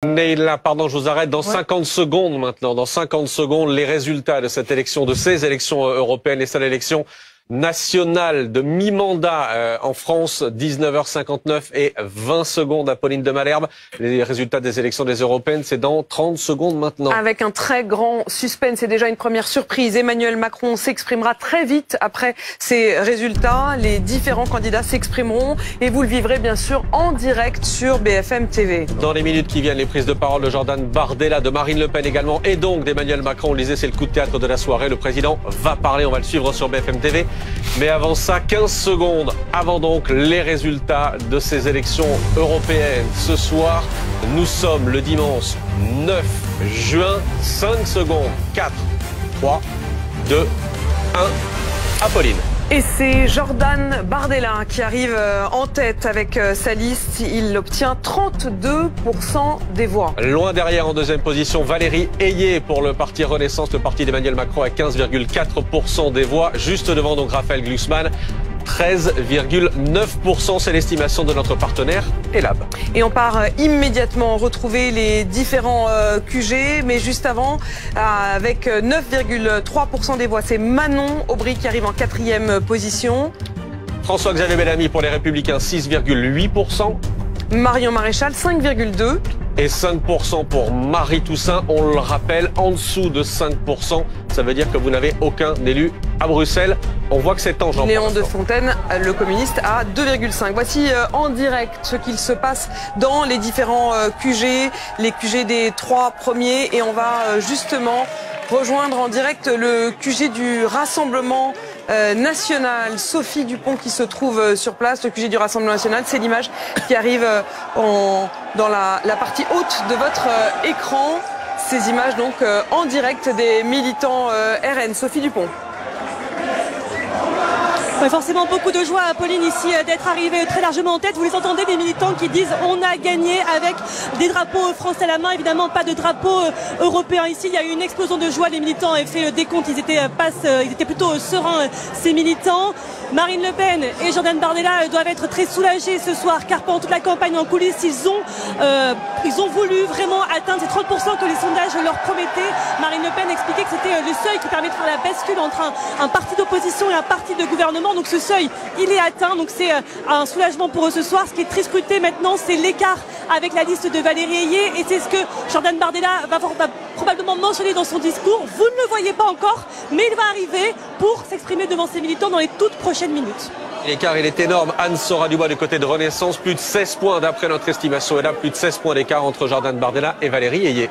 Neila, pardon, je vous arrête. Dans 50 secondes maintenant, dans 50 secondes, les résultats de cette élection, de ces élections européennes, et c'est l'élection nationale de mi-mandat en France, 19h59 et 20 secondes, Apolline de Malherbe. Les résultats des élections des européennes, c'est dans 30 secondes maintenant. Avec un très grand suspense, c'est déjà une première surprise. Emmanuel Macron s'exprimera très vite après ces résultats. Les différents candidats s'exprimeront et vous le vivrez bien sûr en direct sur BFM TV. Dans les minutes qui viennent, les prises de parole de Jordan Bardella, de Marine Le Pen également, et donc d'Emmanuel Macron. On le disait, c'est le coup de théâtre de la soirée. Le président va parler, on va le suivre sur BFM TV. Mais avant ça, 15 secondes avant donc les résultats de ces élections européennes. Ce soir, nous sommes le dimanche 9 juin. 5 secondes. 4, 3, 2, 1. Apolline. Et c'est Jordan Bardella qui arrive en tête avec sa liste. Il obtient 32% des voix. Loin derrière, en deuxième position, Valérie Ayé pour le parti Renaissance, le parti d'Emmanuel Macron à 15,4% des voix. Juste devant donc Raphaël Glucksmann, 13,9%, c'est l'estimation de notre partenaire Elab. Et on part immédiatement retrouver les différents QG, mais juste avant, avec 9,3% des voix, c'est Manon Aubry qui arrive en 4e position. François-Xavier Bellamy pour les Républicains, 6,8%. Marion Maréchal, 5,2%. Et 5% pour Marie Toussaint, on le rappelle, en dessous de 5%, ça veut dire que vous n'avez aucun élu à Bruxelles. On voit que c'est tangent. Léon de Fontaine, le communiste, à 2,5. Voici en direct ce qu'il se passe dans les différents QG, les QG des 3 premiers. Et on va justement rejoindre en direct le QG du Rassemblement national. Sophie Dupont qui se trouve sur place. Le QG du Rassemblement national, c'est l'image qui arrive dans la partie haute de votre écran. Ces images donc en direct des militants RN. Sophie Dupont. Ouais, forcément beaucoup de joie, Apolline, ici d'être arrivée très largement en tête. Vous les entendez, des militants qui disent on a gagné avec des drapeaux français à la main. Évidemment pas de drapeau européen ici. Il y a eu une explosion de joie. Les militants avaient fait le décompte. Ils étaient plutôt sereins, ces militants. Marine Le Pen et Jordan Bardella doivent être très soulagés ce soir, car pendant toute la campagne en coulisses, ils ont voulu vraiment atteindre ces 30% que les sondages leur promettaient. Marine Le Pen expliquait que c'était le seuil qui permet de faire la bascule entre un parti d'opposition et un parti de gouvernement. Donc ce seuil, il est atteint. Donc c'est un soulagement pour eux ce soir. Ce qui est très scruté maintenant, c'est l'écart avec la liste de Valérie Ayé. Et c'est ce que Jordan Bardella va probablement mentionner dans son discours. Vous ne le voyez pas encore, mais il va arriver pour s'exprimer devant ses militants dans les toutes prochaines minutes. L'écart, il est énorme. Anne Sora-Dubois du côté de Renaissance, plus de 16 points d'après notre estimation. Et là, plus de 16 points d'écart entre Jordan Bardella et Valérie Ayé.